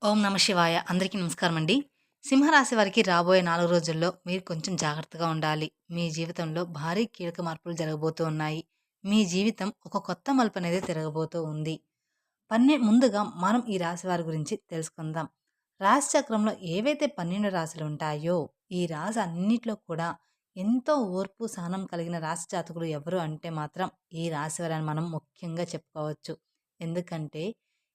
ఓం నమ శివాయ. అందరికీ నమస్కారం అండి. సింహరాశి వారికి రాబోయే 4 రోజుల్లో మీరు కొంచెం జాగ్రత్తగా ఉండాలి. మీ జీవితంలో భారీ కీలక మార్పులు జరగబోతూ ఉన్నాయి. మీ జీవితం ఒక కొత్త మలుపనేది తిరగబోతూ ఉంది. ముందుగా మనం ఈ రాశి వారి గురించి తెలుసుకుందాం. రాశి చక్రంలో ఏవైతే 12 రాశులు ఉంటాయో, ఈ రాశి అన్నిట్లో కూడా ఎంతో ఓర్పు, సహనం కలిగిన రాశి జాతకులు ఎవరు అంటే మాత్రం ఈ రాశి వారని మనం ముఖ్యంగా చెప్పుకోవచ్చు. ఎందుకంటే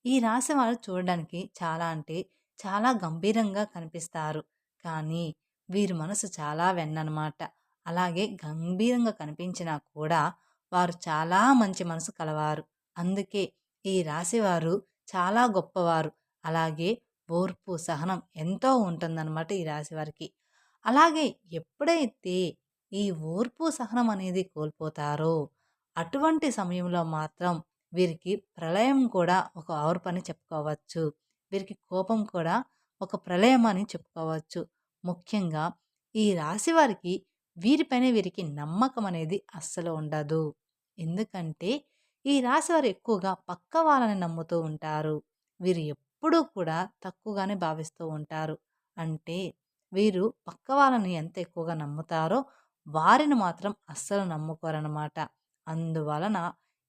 ఈ రాశి వారు చూడడానికి చాలా అంటే చాలా గంభీరంగా కనిపిస్తారు. కానీ వీరి మనసు చాలా వెన్ననమాట. అలాగే గంభీరంగా కనిపించినా కూడా వారు చాలా మంచి మనసు కలవారు. అందుకే ఈ రాశివారు చాలా గొప్పవారు. అలాగే ఓర్పు, సహనం ఎంతో ఉంటుందన్నమాట ఈ రాశివారికి. అలాగే ఎప్పుడైతే ఈ ఓర్పు, సహనం అనేది కోల్పోతారో, అటువంటి సమయంలో మాత్రం వీరికి ప్రళయం కూడా ఒక ఓర్పని చెప్పుకోవచ్చు. వీరికి కోపం కూడా ఒక ప్రళయం అని చెప్పుకోవచ్చు. ముఖ్యంగా ఈ రాశి వారికి వీరిపైన వీరికి నమ్మకం అనేది అస్సలు ఉండదు. ఎందుకంటే ఈ రాశివారు ఎక్కువగా పక్క వాళ్ళని నమ్ముతూ ఉంటారు. వీరు ఎప్పుడూ కూడా తక్కువగానే భావిస్తూ ఉంటారు. అంటే వీరు పక్క వాళ్ళని ఎంత ఎక్కువగా నమ్ముతారో వారిని మాత్రం అస్సలు నమ్ముకోరనమాట. అందువలన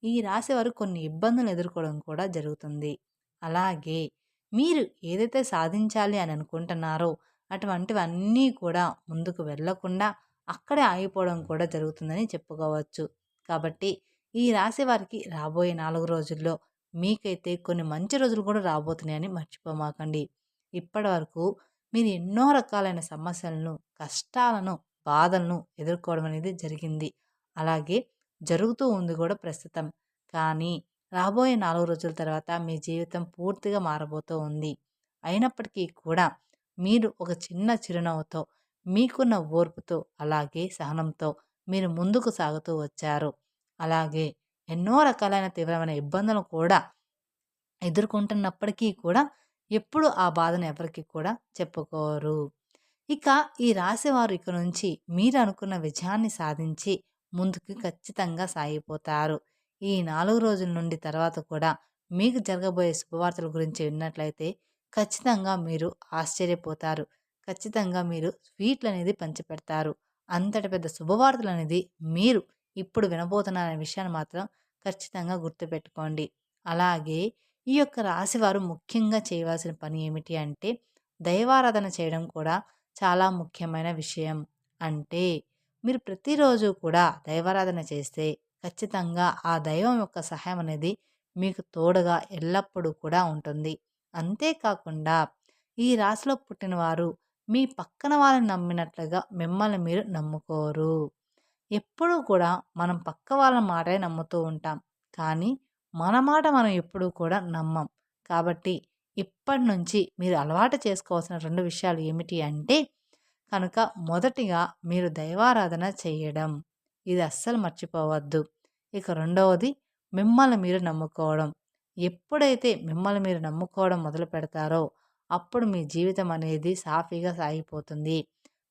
ఈ రాశివారు కొన్ని ఇబ్బందులు ఎదుర్కోవడం కూడా జరుగుతుంది. అలాగే మీరు ఏదైతే సాధించాలి అని అనుకుంటున్నారో అటువంటివన్నీ కూడా ముందుకు వెళ్ళకుండా అక్కడే ఆగిపోవడం కూడా జరుగుతుందని చెప్పుకోవచ్చు. కాబట్టి ఈ రాశి వారికి రాబోయే 4 రోజుల్లో మీకైతే కొన్ని మంచి రోజులు కూడా రాబోతున్నాయని మర్చిపోమాకండి. ఇప్పటివరకు మీరు ఎన్నో రకాలైన సమస్యలను, కష్టాలను, బాధలను ఎదుర్కోవడం అనేది జరిగింది. అలాగే జరుగుతూ ఉంది కూడా ప్రస్తుతం. కానీ రాబోయే 4 రోజుల తర్వాత మీ జీవితం పూర్తిగా మారబోతూ ఉంది. అయినప్పటికీ కూడా మీరు ఒక చిన్న చిరునవ్వుతో, మీకున్న ఓర్పుతో, అలాగే సహనంతో మీరు ముందుకు సాగుతూ వచ్చారు. అలాగే ఎన్నో రకాలైన తీవ్రమైన ఇబ్బందులను కూడా ఎదుర్కొంటున్నప్పటికీ కూడా ఎప్పుడు ఆ బాధను ఎవరికీ కూడా చెప్పుకోరు. ఇక ఈ రాశివారు ఇక నుంచి మీరు అనుకున్న విజయాన్ని సాధించి ముందుకు ఖచ్చితంగా సాగిపోతారు. ఈ 4 రోజుల నుండి తర్వాత కూడా మీకు జరగబోయే శుభవార్తల గురించి విన్నట్లయితే ఖచ్చితంగా మీరు ఆశ్చర్యపోతారు. ఖచ్చితంగా మీరు స్వీట్లనేది పంచిపెడతారు. అంతటి పెద్ద శుభవార్తలనేది మీరు ఇప్పుడు వినబోతున్నారనే విషయాన్ని మాత్రం ఖచ్చితంగా గుర్తుపెట్టుకోండి. అలాగే ఈ యొక్క రాశివారు ముఖ్యంగా చేయవలసిన పని ఏమిటి అంటే దైవారాధన చేయడం కూడా చాలా ముఖ్యమైన విషయం. అంటే మీరు ప్రతిరోజు కూడా దైవారాధన చేస్తే ఖచ్చితంగా ఆ దైవం యొక్క సహాయం అనేది మీకు తోడుగా ఎల్లప్పుడూ కూడా ఉంటుంది. అంతేకాకుండా ఈ రాశిలో పుట్టినవారు మీ పక్కన వాళ్ళని నమ్మినట్లుగా మిమ్మల్ని మీరు నమ్ముకోరు. ఎప్పుడూ కూడా మనం పక్క వాళ్ళ మాటే నమ్ముతూ ఉంటాం. కానీ మన మాట మనం ఎప్పుడూ కూడా నమ్మం. కాబట్టి ఇప్పటి నుంచి మీరు అలవాటు చేసుకోవాల్సిన 2 విషయాలు ఏమిటి అంటే కనుక మొదటిగా మీరు దైవారాధన చేయడం. ఇది అస్సలు మర్చిపోవద్దు. ఇక రెండవది మిమ్మల్ని మీరు నమ్ముకోవడం. ఎప్పుడైతే మిమ్మల్ని మీరు నమ్ముకోవడం మొదలు పెడతారో అప్పుడు మీ జీవితం అనేది సాఫీగా సాగిపోతుంది.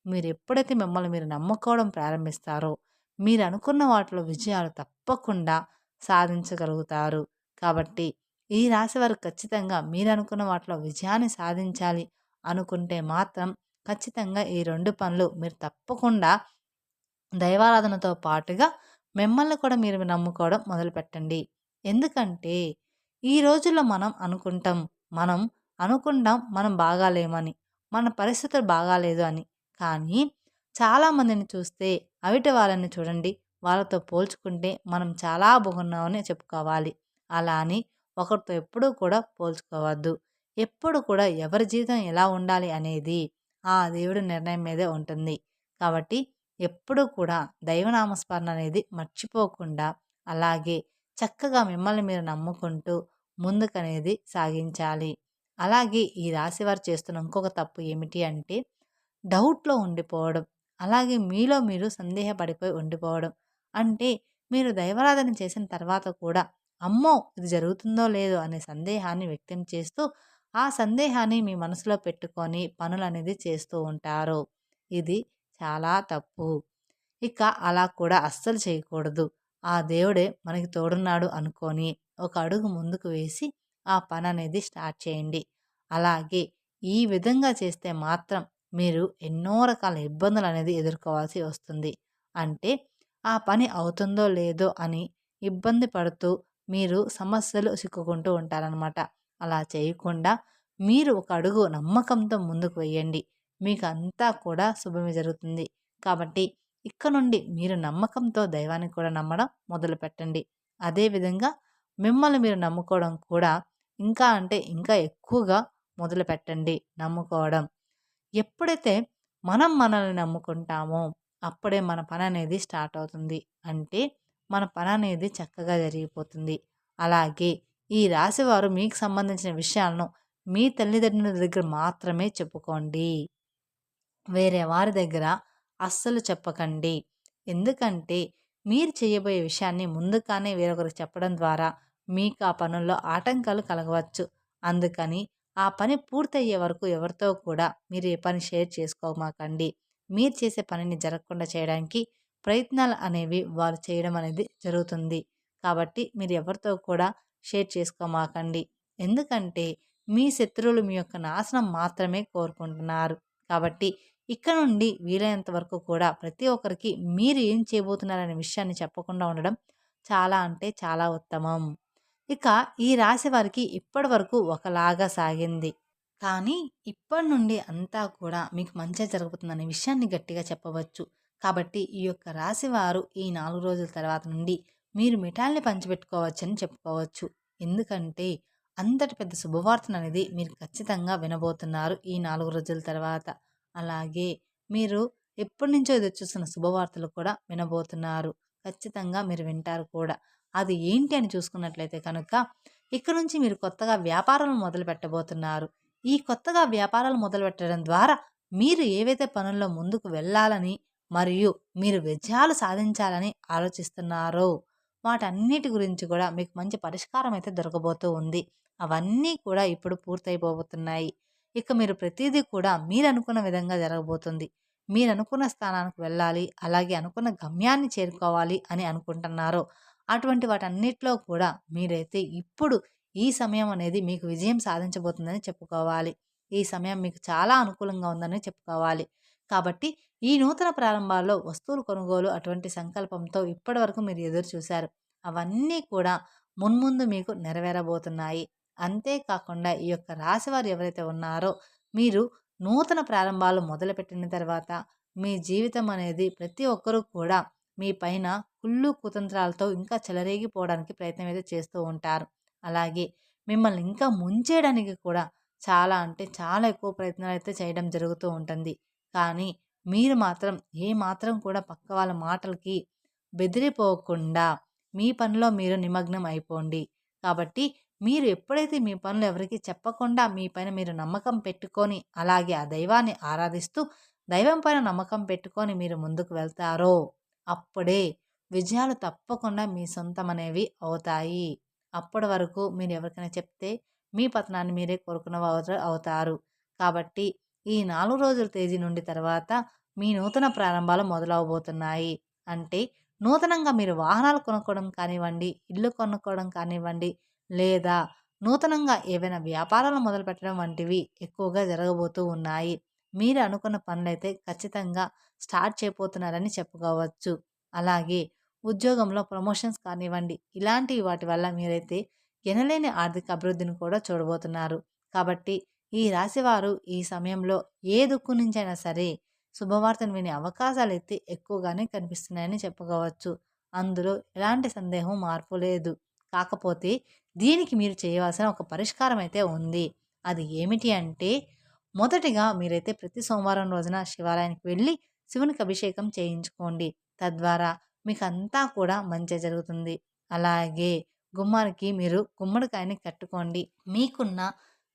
మీరు ఎప్పుడైతే మిమ్మల్ని మీరు నమ్ముకోవడం ప్రారంభిస్తారో మీరు అనుకున్న వాటిలో విజయాలు తప్పకుండా సాధించగలుగుతారు. కాబట్టి ఈ రాశి వారు ఖచ్చితంగా మీరు అనుకున్న వాటిలో విజయాన్ని సాధించాలి అనుకుంటే మాత్రం ఖచ్చితంగా ఈ 2 పనులు మీరు తప్పకుండా దైవారాధనతో పాటుగా మిమ్మల్ని కూడా మీరు నమ్ముకోవడం మొదలుపెట్టండి. ఎందుకంటే ఈ రోజుల్లో మనం అనుకుంటాం మనం బాగాలేమని, మన పరిస్థితులు బాగాలేదు అని. కానీ చాలామందిని చూస్తే అవిటి వాళ్ళని చూడండి, వాళ్ళతో పోల్చుకుంటే మనం చాలా బాగున్నామని చెప్పుకోవాలి. అలా అని ఒకరితో ఎప్పుడూ కూడా పోల్చుకోవద్దు. ఎప్పుడు కూడా ఎవరి జీవితం ఎలా ఉండాలి అనేది ఆ దేవుడి నిర్ణయం మీదే ఉంటుంది. కాబట్టి ఎప్పుడూ కూడా దైవనామస్మరణ అనేది మర్చిపోకుండా అలాగే చక్కగా మిమ్మల్ని మీరు నమ్ముకుంటూ ముందుకనేది సాగించాలి. అలాగే ఈ రాశివారు చేస్తున్న ఇంకొక తప్పు ఏమిటి అంటే డౌట్‌లో ఉండిపోవడం. అలాగే మీలో మీరు సందేహపడిపోయి ఉండిపోవడం. అంటే మీరు దైవారాధన చేసిన తర్వాత కూడా అమ్మో! ఇది జరుగుతుందో లేదో అనే సందేహాన్ని వ్యక్తం చేస్తూ, ఆ సందేహాన్ని మీ మనసులో పెట్టుకొని పనులనేది చేస్తూ ఉంటారు. ఇది చాలా తప్పు. ఇక అలా కూడా అస్సలు చేయకూడదు. ఆ దేవుడే మనకి తోడున్నాడు అనుకోని ఒక అడుగు ముందుకు వేసి ఆ పననేది స్టార్ట్ చేయండి. అలాగే ఈ విధంగా చేస్తే మాత్రం మీరు ఎన్నో రకాల ఇబ్బందులనేది ఎదుర్కోవాల్సి వస్తుంది. అంటే ఆ పని అవుతుందో లేదో అని ఇబ్బంది పడుతూ మీరు సమస్యలు చిక్కుకుంటూ ఉంటారనమాట. అలా చేయకుండా మీరు ఒక అడుగు నమ్మకంతో ముందుకు వెయ్యండి. మీకు అంతా కూడా శుభమే జరుగుతుంది. కాబట్టి ఇక నుండి మీరు నమ్మకంతో దైవాన్ని కూడా నమ్మడం మొదలుపెట్టండి. అదేవిధంగా మిమ్మల్ని మీరు నమ్ముకోవడం కూడా ఇంకా అంటే ఇంకా ఎక్కువగా మొదలుపెట్టండి నమ్ముకోవడం. ఎప్పుడైతే మనం మనల్ని నమ్ముకుంటామో అప్పుడే మన పననేది స్టార్ట్ అవుతుంది. అంటే మన పననేది చక్కగా జరిగిపోతుంది. అలాగే ఈ రాశివారు మీకు సంబంధించిన విషయాలను మీ తల్లిదండ్రుల దగ్గర మాత్రమే చెప్పుకోండి. వేరే వారి దగ్గర అస్సలు చెప్పకండి. ఎందుకంటే మీరు చేయబోయే విషయాన్ని ముందుగానే వేరొకరికి చెప్పడం ద్వారా మీకు ఆ పనుల్లో ఆటంకాలు కలగవచ్చు. అందుకని ఆ పని పూర్తయ్యే వరకు ఎవరితో కూడా మీరు ఏ పని షేర్ చేసుకోమాకండి. మీరు చేసే పనిని జరగకుండా చేయడానికి ప్రయత్నాలు అనేవి వారు చేయడం అనేది జరుగుతుంది. కాబట్టి మీరు ఎవరితో కూడా షేర్ చేసుకోమాకండి. ఎందుకంటే మీ శత్రువులు మీ యొక్క నాశనం మాత్రమే కోరుకుంటున్నారు. కాబట్టి ఇక నుండి వీలైనంత వరకు కూడా ప్రతి ఒక్కరికి మీరు ఏం చేయబోతున్నారనే విషయాన్ని చెప్పకుండా ఉండడం చాలా అంటే చాలా ఉత్తమం. ఇక ఈ రాశి వారికి ఇప్పటి వరకు ఒకలాగా సాగింది. కానీ ఇప్పటి నుండి అంతా కూడా మీకు మంచే జరుగుతుందనే విషయాన్ని గట్టిగా చెప్పవచ్చు. కాబట్టి ఈ యొక్క రాశి వారు ఈ 4 రోజుల తర్వాత నుండి మీరు మిఠాయిల్ని పంచిపెట్టుకోవచ్చని చెప్పుకోవచ్చు. ఎందుకంటే అంతటి పెద్ద శుభవార్తననేది మీరు ఖచ్చితంగా వినబోతున్నారు ఈ 4 రోజుల తర్వాత. అలాగే మీరు ఎప్పటినుంచో ఎదురుచూస్తున్న శుభవార్తలు కూడా వినబోతున్నారు. ఖచ్చితంగా మీరు వింటారు కూడా. అది ఏంటి అని చూసుకున్నట్లయితే కనుక ఇక నుంచి మీరు కొత్తగా వ్యాపారాలు మొదలు పెట్టబోతున్నారు. ఈ కొత్తగా వ్యాపారాలు మొదలుపెట్టడం ద్వారా మీరు ఏవైతే పనుల్లో ముందుకు వెళ్ళాలని మరియు మీరు విజయాలు సాధించాలని ఆలోచిస్తున్నారో వాటన్నిటి గురించి కూడా మీకు మంచి పరిష్కారం అయితే దొరకబోతూ ఉంది. అవన్నీ కూడా ఇప్పుడు పూర్తయిపోబోతున్నాయి. ఇక మీరు ప్రతిదీ కూడా మీరు అనుకున్న విధంగా జరగబోతుంది. మీరు అనుకున్న స్థానానికి వెళ్ళాలి, అలాగే అనుకున్న గమ్యాన్ని చేరుకోవాలి అని అనుకుంటున్నారో అటువంటి వాటన్నిటిలో కూడా మీరైతే ఇప్పుడు ఈ సమయం అనేది మీకు విజయం సాధించబోతుందని చెప్పుకోవాలి. ఈ సమయం మీకు చాలా అనుకూలంగా ఉందని చెప్పుకోవాలి. కాబట్టి ఈ నూతన ప్రారంభాల్లో వస్తువులు కొనుగోలు అటువంటి సంకల్పంతో ఇప్పటివరకు మీరు ఎదురు చూశారు. అవన్నీ కూడా మున్ముందు మీకు నెరవేరబోతున్నాయి. అంతేకాకుండా ఈ యొక్క రాశివారు ఎవరైతే ఉన్నారో మీరు నూతన ప్రారంభాలు మొదలుపెట్టిన తర్వాత మీ జీవితం అనేది ప్రతి ఒక్కరూ కూడా మీ పైన కుళ్ళు కుతంత్రాలతో ఇంకా చెలరేగిపోవడానికి ప్రయత్నం అయితే చేస్తూ ఉంటారు. అలాగే మిమ్మల్ని ఇంకా ముంచేయడానికి కూడా చాలా అంటే చాలా ఎక్కువ ప్రయత్నాలు అయితే చేయడం జరుగుతూ ఉంటుంది. కానీ మీరు మాత్రం ఏ మాత్రం కూడా పక్క వాళ్ళ మాటలకి బెదిరిపోకుండా మీ పనిలో మీరు నిమగ్నం అయిపోండి. కాబట్టి మీరు ఎప్పుడైతే మీ పనులు ఎవరికీ చెప్పకుండా మీ పైన మీరు నమ్మకం పెట్టుకొని అలాగే ఆ దైవాన్ని ఆరాధిస్తూ దైవం పైన నమ్మకం పెట్టుకొని మీరు ముందుకు వెళ్తారో అప్పుడే విజయాలు తప్పకుండా మీ సొంతమనేవి అవుతాయి. అప్పటి వరకు మీరు ఎవరికైనా చెప్తే మీ పతనాన్ని మీరే కోరుకున్న వారు అవుతారు. కాబట్టి ఈ 4 రోజుల తేదీ నుండి తర్వాత మీ నూతన ప్రారంభాలు మొదలవబోతున్నాయి. అంటే నూతనంగా మీరు వాహనాలు కొనుక్కోవడం కానివ్వండి, ఇల్లు కొనుక్కోవడం కానివ్వండి, లేదా నూతనంగా ఏవైనా వ్యాపారాలు మొదలుపెట్టడం వంటివి ఎక్కువగా జరగబోతూ ఉన్నాయి. మీరు అనుకున్న పనులైతే ఖచ్చితంగా స్టార్ట్ చేయబోతున్నారని చెప్పుకోవచ్చు. అలాగే ఉద్యోగంలో ప్రమోషన్స్ కానివ్వండి, ఇలాంటి వాటి వల్ల మీరైతే ఎనలేని ఆర్థిక అభివృద్ధిని కూడా చూడబోతున్నారు. కాబట్టి ఈ రాశివారు ఈ సమయంలో ఏ దిక్కు నుంచైనా సరే శుభవార్తను వినే అవకాశాలైతే ఎక్కువగానే కనిపిస్తున్నాయని చెప్పుకోవచ్చు. అందులో ఎలాంటి సందేహం మార్పు లేదు. కాకపోతే దీనికి మీరు చేయవలసిన ఒక పరిష్కారం అయితే ఉంది. అది ఏమిటి అంటే మొదటిగా మీరైతే ప్రతి సోమవారం రోజున శివాలయానికి వెళ్ళి శివునికి అభిషేకం చేయించుకోండి. తద్వారా మీకంతా కూడా మంచే జరుగుతుంది. అలాగే గుమ్మానికి మీరు గుమ్మడికాయని కట్టుకోండి. మీకున్న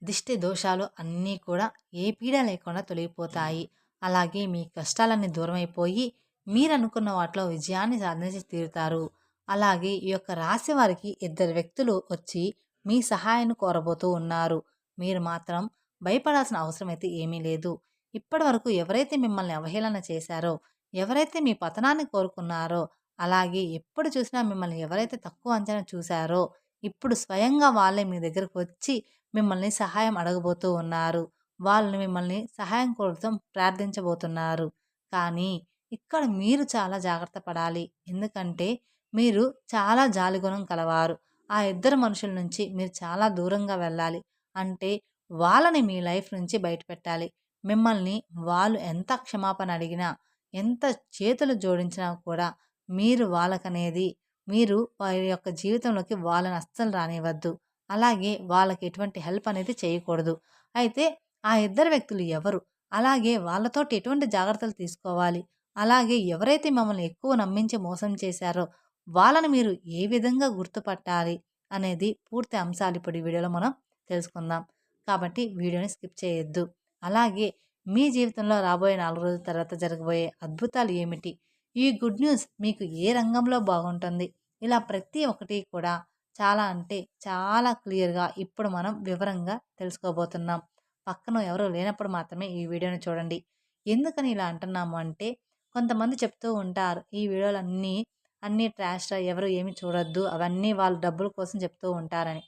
దిష్టి దోషాలు అన్నీ కూడా ఏ పీడ లేకుండా తొలగిపోతాయి. అలాగే మీ కష్టాలన్నీ దూరమైపోయి మీరనుకున్న వాటిలో విజయాన్ని సాధించి తీరుతారు. అలాగే ఈ యొక్క రాశి వారికి ఇద్దరు వ్యక్తులు వచ్చి మీ సహాయాన్ని కోరబోతూ ఉన్నారు. మీరు మాత్రం భయపడాల్సిన అవసరం అయితే ఏమీ లేదు. ఇప్పటి వరకు ఎవరైతే మిమ్మల్ని అవహేళన చేశారో, ఎవరైతే మీ పతనాన్ని కోరుకున్నారో, అలాగే ఎప్పుడు చూసినా మిమ్మల్ని ఎవరైతే తక్కువ అంచనా చూశారో, ఇప్పుడు స్వయంగా వాళ్ళే మీ దగ్గరకు వచ్చి మిమ్మల్ని సహాయం అడగబోతూ ఉన్నారు. వాళ్ళు మిమ్మల్ని సహాయం కోసం ప్రార్థించబోతున్నారు. కానీ ఇక్కడ మీరు చాలా జాగ్రత్త పడాలి. ఎందుకంటే మీరు చాలా జాలిగుణం కలవారు. ఆ ఇద్దరు మనుషుల నుంచి మీరు చాలా దూరంగా వెళ్ళాలి. అంటే వాళ్ళని మీ లైఫ్ నుంచి బయటపెట్టాలి. మిమ్మల్ని వాళ్ళు ఎంత క్షమాపణ అడిగినా, ఎంత చేతులు జోడించినా కూడా మీరు వాళ్ళకనేది మీరు వారి యొక్క జీవితంలోకి వాళ్ళని అస్సలు రానివ్వద్దు. అలాగే వాళ్ళకి ఎటువంటి హెల్ప్ అనేది చేయకూడదు. అయితే ఆ ఇద్దరు వ్యక్తులు ఎవరు? అలాగే వాళ్ళతోటి ఎటువంటి జాగ్రత్తలు తీసుకోవాలి? అలాగే ఎవరైతే మమ్మల్ని ఎక్కువ నమ్మించి మోసం చేశారో వాళ్ళని మీరు ఏ విధంగా గుర్తుపట్టాలి? అనేది పూర్తి అంశాలు ఇప్పుడు ఈ వీడియోలో మనం తెలుసుకుందాం. కాబట్టి వీడియోని స్కిప్ చేయొద్దు. అలాగే మీ జీవితంలో రాబోయే 4 రోజుల తర్వాత జరగబోయే అద్భుతాలు ఏమిటి? ఈ గుడ్ న్యూస్ మీకు ఏ రంగంలో బాగుంటుంది? ఇలా ప్రతి ఒక్కటి కూడా చాలా అంటే చాలా క్లియర్‌గా ఇప్పుడు మనం వివరంగా తెలుసుకోబోతున్నాం. పక్కన ఎవరు లేనప్పుడు మాత్రమే ఈ వీడియోని చూడండి. ఎందుకని ఇలా అంటున్నాము అంటే కొంతమంది చెప్తూ ఉంటారు. ఈ వీడియోలన్నీ అన్నీ ట్రాష్‌రా ఎవరు ఏమి చూడొద్దు. అవన్నీ వాళ్ళు డబ్బుల కోసం చెప్తూ ఉంటారని.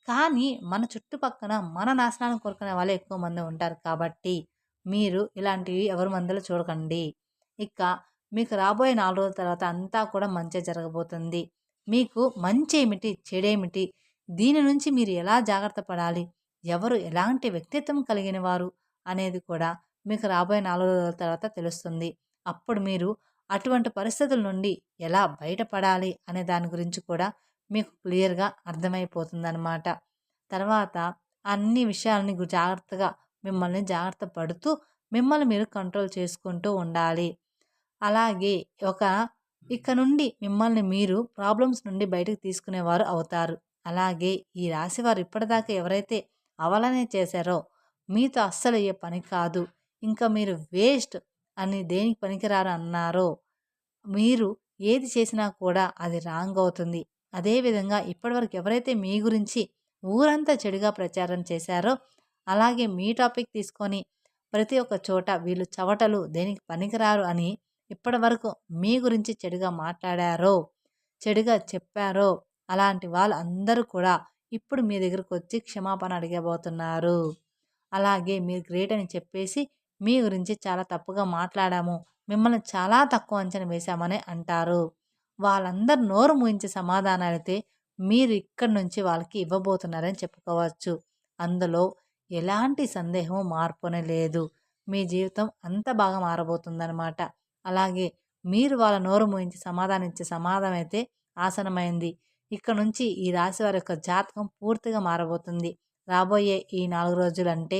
కానీ మన చుట్టుపక్కన మన నాశనాన్ని కోరుకునే వాళ్ళే ఎక్కువ మంది ఉంటారు. కాబట్టి మీరు ఇలాంటివి ఎవరి మందిలో చూడకండి. ఇక మీకు రాబోయే 4 రోజుల తర్వాత అంతా కూడా మంచే జరగబోతుంది. మీకు మంచేమిటి? చెడేమిటి? దీని నుంచి మీరు ఎలా జాగ్రత్త పడాలి? ఎవరు ఎలాంటి వ్యక్తిత్వం కలిగిన వారు? అనేది కూడా మీకు రాబోయే 4 రోజుల తర్వాత తెలుస్తుంది. అప్పుడు మీరు అటువంటి పరిస్థితుల నుండి ఎలా బయటపడాలి అనే దాని గురించి కూడా మీకు క్లియర్‌గా అర్థమైపోతుందనమాట. తర్వాత అన్ని విషయాలని జాగ్రత్తగా మిమ్మల్ని జాగ్రత్త పడుతూ మిమ్మల్ని మీరు కంట్రోల్ చేసుకుంటూ ఉండాలి. అలాగే ఒక ఇక నుండి మిమ్మల్ని మీరు ప్రాబ్లమ్స్ నుండి బయటకు తీసుకునేవారు అవుతారు. అలాగే ఈ రాశివారు ఇప్పటిదాకా ఎవరైతే అవలనే చేశారో మీతో అస్సలయ్యే పని కాదు. ఇంకా మీరు వేస్ట్ అని దేనికి పనికిరారు అన్నారో మీరు ఏది చేసినా కూడా అది రాంగ్ అవుతుంది. అదేవిధంగా ఇప్పటివరకు ఎవరైతే మీ గురించి ఊరంతా చెడుగా ప్రచారం చేశారో, అలాగే మీ టాపిక్ తీసుకొని ప్రతి ఒక్క చోట వీళ్ళు చవటలు దేనికి పనికిరారు అని ఇప్పటివరకు మీ గురించి చెడుగా మాట్లాడారో, చెడుగా చెప్పారో, అలాంటి వాళ్ళు అందరూ కూడా ఇప్పుడు మీ దగ్గరకొచ్చి క్షమాపణ అడగబోతున్నారు. అలాగే మీరు గ్రేట్ అని చెప్పేసి మీ గురించి చాలా తప్పుగా మాట్లాడాము. మిమ్మల్ని చాలా తక్కువ అంచనా వేశామని అంటారు. వాళ్ళందరూ నోరు మూయించి సమాధానాలైతే మీరు ఇక్కడి నుంచి వాళ్ళకి ఇవ్వబోతున్నారని చెప్పుకోవచ్చు. అందులో ఎలాంటి సందేహం మార్పునే లేదు. మీ జీవితం అంత బాగా మారబోతుందనమాట. అలాగే మీరు వాళ్ళ నోరు మూయించి సమాధానం ఇచ్చే సమాధానం అయితే ఆసనమైంది. ఇక నుంచి ఈ రాశి వారి యొక్క జాతకం పూర్తిగా మారబోతుంది. రాబోయే ఈ 4 రోజులంటే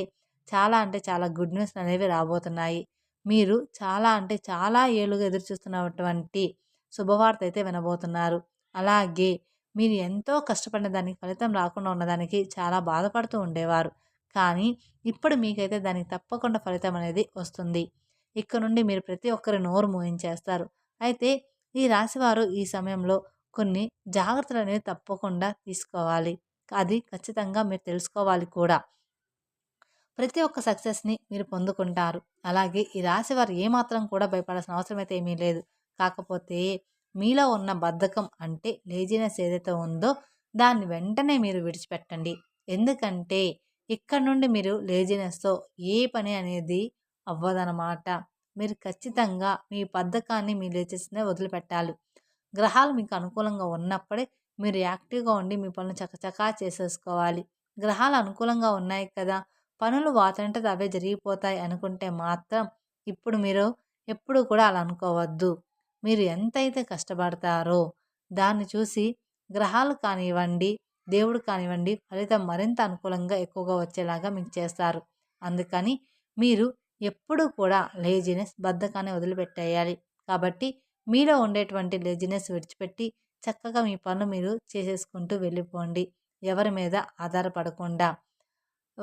అంటే చాలా గుడ్ న్యూస్ అనేవి రాబోతున్నాయి. మీరు చాలా అంటే చాలా ఏళ్లుగా ఎదురుచూస్తున్నటువంటి శుభవార్త అయితే వినబోతున్నారు. అలాగే మీరు ఎంతో కష్టపడిన దానికి ఫలితం రాకుండా ఉన్నదానికి చాలా బాధపడుతూ ఉండేవారు. కానీ ఇప్పుడు మీకైతే దానికి తప్పకుండా ఫలితం అనేది వస్తుంది. ఇక్కడ నుండి మీరు ప్రతి ఒక్కరి నోరు మూయించేస్తారు. అయితే ఈ రాశివారు ఈ సమయంలో కొన్ని జాగ్రత్తలు అనేవి తప్పకుండా తీసుకోవాలి. అది ఖచ్చితంగా మీరు తెలుసుకోవాలి కూడా. ప్రతి ఒక్క సక్సెస్‌ని మీరు పొందుకుంటారు. అలాగే ఈ రాశివారు ఏమాత్రం కూడా భయపడాల్సిన అవసరం అయితే ఏమీ లేదు. కాకపోతే మీలో ఉన్న బద్ధకం అంటే లేజినెస్ ఏదైతే ఉందో దాన్ని వెంటనే మీరు విడిచిపెట్టండి. ఎందుకంటే ఇక్కడ నుండి మీరు లేజినెస్‌తో ఏ పని అనేది అవ్వదనమాట. మీరు ఖచ్చితంగా మీ బద్ధకాన్ని, మీ లేజినెస్‌ని వదిలిపెట్టాలి. గ్రహాలు మీకు అనుకూలంగా ఉన్నప్పుడే మీరు యాక్టివ్‌గా ఉండి మీ పనులు చకచకా చేసేసుకోవాలి. గ్రహాలు అనుకూలంగా ఉన్నాయి కదా! పనులు వాటంతట అవే జరిగిపోతాయి అనుకుంటే మాత్రం ఇప్పుడు మీరు ఎప్పుడు కూడా అలా అనుకోవద్దు. మీరు ఎంతైతే కష్టపడతారో దాన్ని చూసి గ్రహాలు కానివ్వండి, దేవుడు కానివ్వండి ఫలితం మరింత అనుకూలంగా ఎక్కువగా వచ్చేలాగా మీకు చేస్తారు. అందుకని మీరు ఎప్పుడూ కూడా లేజినెస్, బద్ధకాన్ని వదిలిపెట్టేయాలి. కాబట్టి మీలో ఉండేటువంటి లేజినెస్ విడిచిపెట్టి చక్కగా మీ పనులు మీరు చేసేసుకుంటూ వెళ్ళిపోండి. ఎవరి మీద ఆధారపడకుండా.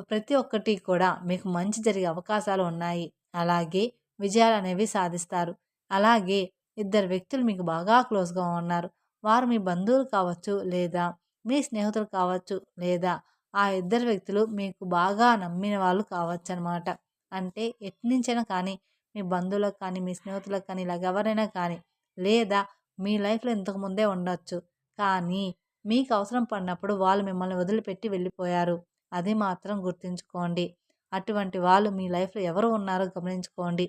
ప్రతి ఒక్కటి కూడా మీకు మంచి జరిగే అవకాశాలు ఉన్నాయి. అలాగే విజయాలనేవి సాధిస్తారు. అలాగే ఇద్దరు వ్యక్తులు మీకు బాగా క్లోజ్‌గా ఉన్నారు. వారు మీ బంధువులు కావచ్చు, లేదా మీ స్నేహితులు కావచ్చు, లేదా ఆ ఇద్దరు వ్యక్తులు మీకు బాగా నమ్మిన వాళ్ళు కావచ్చనమాట. అంటే ఎట్నుంచైనా కానీ మీ బంధువులకు కానీ, మీ స్నేహితులకు కానీ ఇలాగ ఎవరైనా కానీ, లేదా మీ లైఫ్‌లో ఇంతకు ముందే ఉండొచ్చు. కానీ మీకు అవసరం పడినప్పుడు వాళ్ళు మిమ్మల్ని వదిలిపెట్టి వెళ్ళిపోయారు. అది మాత్రం గుర్తుంచుకోండి. అటువంటి వాళ్ళు మీ లైఫ్‌లో ఎవరు ఉన్నారో గమనించుకోండి.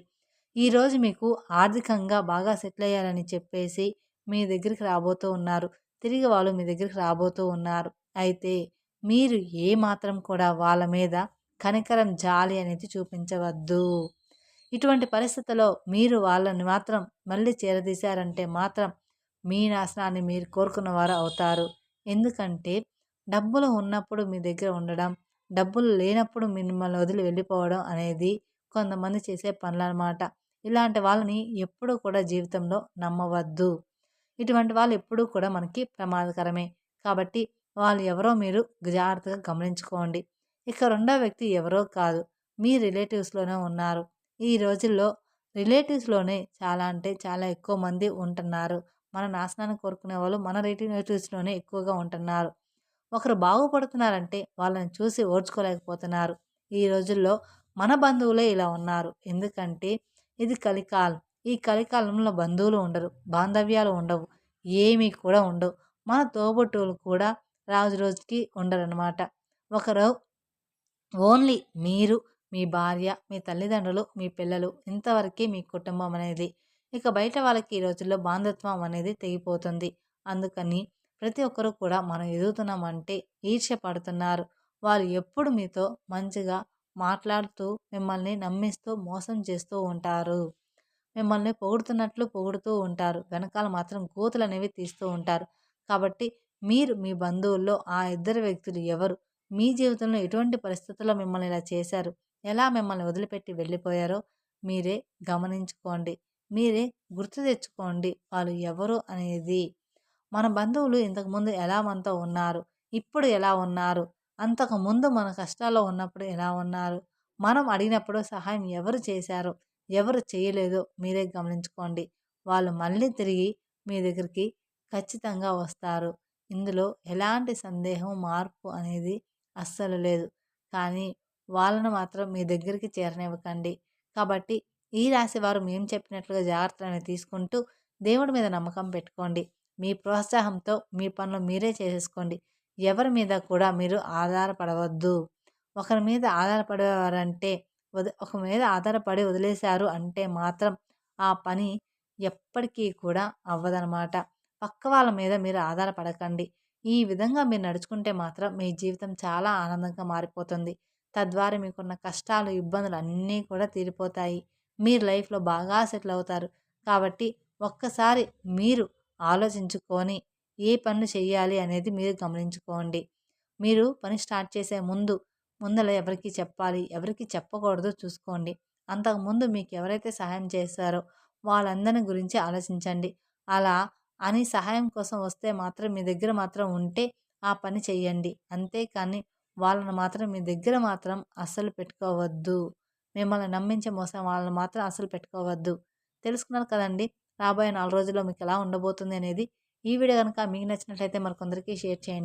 ఈరోజు మీకు ఆర్థికంగా బాగా సెటిల్ అయ్యారని చెప్పేసి మీ దగ్గరికి రాబోతూ ఉన్నారు. తిరిగి వాళ్ళు మీ దగ్గరికి రాబోతూ ఉన్నారు. అయితే మీరు ఏ మాత్రం కూడా వాళ్ళ మీద కనికరం, జాలి అనేది చూపించవద్దు. ఇటువంటి పరిస్థితుల్లో మీరు వాళ్ళని మాత్రం మళ్ళీ చేరదీశారంటే మాత్రం మీ నాశనాన్ని మీరు కోరుకున్నవారు అవుతారు. ఎందుకంటే డబ్బులు ఉన్నప్పుడు మీ దగ్గర ఉండడం, డబ్బులు లేనప్పుడు మిమ్మల్ని వదిలి వెళ్ళిపోవడం అనేది కొంతమంది చేసే పనులనమాట. ఇలాంటి వాళ్ళని ఎప్పుడూ కూడా జీవితంలో నమ్మవద్దు. ఇటువంటి వాళ్ళు ఎప్పుడూ కూడా మనకి ప్రమాదకరమే. కాబట్టి వాళ్ళు ఎవరో మీరు జాగ్రత్తగా గమనించుకోండి. ఇక రెండో వ్యక్తి ఎవరో కాదు. మీ రిలేటివ్స్‌లోనే ఉన్నారు. ఈ రోజుల్లో రిలేటివ్స్‌లోనే చాలా అంటే చాలా ఎక్కువ మంది ఉంటున్నారు. మన నాశనాన్ని కోరుకునే వాళ్ళు మన రిలేటివ్స్‌లోనే ఎక్కువగా ఉంటున్నారు. ఒకరు బాగుపడుతున్నారంటే వాళ్ళని చూసి ఓర్చుకోలేకపోతున్నారు. ఈ రోజుల్లో మన బంధువులే ఇలా ఉన్నారు. ఎందుకంటే ఇది కలికాలం. ఈ కలికాలంలో బంధువులు ఉండరు. బాంధవ్యాలు ఉండవు. ఏమీ కూడా ఉండవు. మన తోబుట్టువులు కూడా రోజు రోజుకి ఉండరనమాట. ఒకరు ఓన్లీ మీరు, మీ భార్య, మీ తల్లిదండ్రులు, మీ పిల్లలు ఇంతవరకే మీ కుటుంబం అనేది. ఇక బయట వాళ్ళకి ఈ రోజుల్లో బాంధత్వం అనేది తెగిపోతుంది. అందుకని ప్రతి ఒక్కరు కూడా మనం ఎదుగుతున్నామంటే ఈర్ష్య పడుతున్నారు. వాళ్ళు ఎప్పుడు మీతో మంచిగా మాట్లాడుతూ, మిమ్మల్ని నమ్మిస్తూ, మోసం చేస్తూ ఉంటారు. మిమ్మల్ని పొగుడుతున్నట్లు పొగుడుతూ ఉంటారు. వెనకాల మాత్రం గోతులనేవి తీస్తూ ఉంటారు. కాబట్టి మీరు మీ బంధువుల్లో ఆ ఇద్దరు వ్యక్తులు ఎవరు? మీ జీవితంలో ఎటువంటి పరిస్థితుల్లో మిమ్మల్ని ఇలా చేశారు? ఎలా మిమ్మల్ని వదిలిపెట్టి వెళ్ళిపోయారో మీరే గమనించుకోండి. మీరే గుర్తు తెచ్చుకోండి వాళ్ళు ఎవరు అనేది. మన బంధువులు ఇంతకుముందు ఎలా మనతో ఉన్నారు? ఇప్పుడు ఎలా ఉన్నారు? అంతకుముందు మన కష్టాల్లో ఉన్నప్పుడు ఎలా ఉన్నారు? మనం అడిగినప్పుడు సహాయం ఎవరు చేశారో, ఎవరు చేయలేదో మీరే గమనించుకోండి. వాళ్ళు మళ్ళీ తిరిగి మీ దగ్గరికి ఖచ్చితంగా వస్తారు. ఇందులో ఎలాంటి సందేహం, మార్పు అనేది అస్సలు లేదు. కానీ వాళ్ళను మాత్రం మీ దగ్గరికి చేరనివ్వకండి. కాబట్టి ఈ రాశి వారు మేము చెప్పినట్లుగా జాగ్రత్తలనేవి తీసుకుంటూ దేవుడి మీద నమ్మకం పెట్టుకోండి. మీ ప్రోత్సాహంతో మీ పనులు మీరే చేసేసుకోండి. ఎవరి మీద కూడా మీరు ఆధారపడవద్దు. ఒకరి మీద ఆధారపడేవారంటే ఒక మీద ఆధారపడి వదిలేశారు అంటే మాత్రం ఆ పని ఎప్పటికీ కూడా అవ్వదనమాట. పక్క వాళ్ళ మీద మీరు ఆధారపడకండి. ఈ విధంగా మీరు నడుచుకుంటే మాత్రం మీ జీవితం చాలా ఆనందంగా మారిపోతుంది. తద్వారా మీకున్న కష్టాలు, ఇబ్బందులు అన్నీ కూడా తీరిపోతాయి. మీరు లైఫ్‌లో బాగా సెటిల్ అవుతారు. కాబట్టి ఒక్కసారి మీరు ఆలోచించుకొని ఏ పనులు చేయాలి అనేది మీరు గమనించుకోండి. మీరు పని స్టార్ట్ చేసే ముందల ఎవరికి చెప్పాలి, ఎవరికి చెప్పకూడదో చూసుకోండి. అంతకుముందు మీకు ఎవరైతే సహాయం చేశారో వాళ్ళందరిని గురించి ఆలోచించండి. అలా అని సహాయం కోసం వస్తే మాత్రం మీ దగ్గర మాత్రం ఉంటే ఆ పని చేయండి. అంతేకానీ వాళ్ళని మాత్రం మీ దగ్గర మాత్రం అస్సలు పెట్టుకోవద్దు. మిమ్మల్ని నమ్మించి మోసం వాళ్ళని మాత్రం అస్సలు పెట్టుకోవద్దు. తెలుసుకున్నారు కదండీ! రాబోయే 4 రోజుల్లో మీకెలా ఉండబోతుంది అనేది. ఈ వీడియో గనుక మీకు నచ్చినట్లయితే మరికొందరికి షేర్ చేయండి.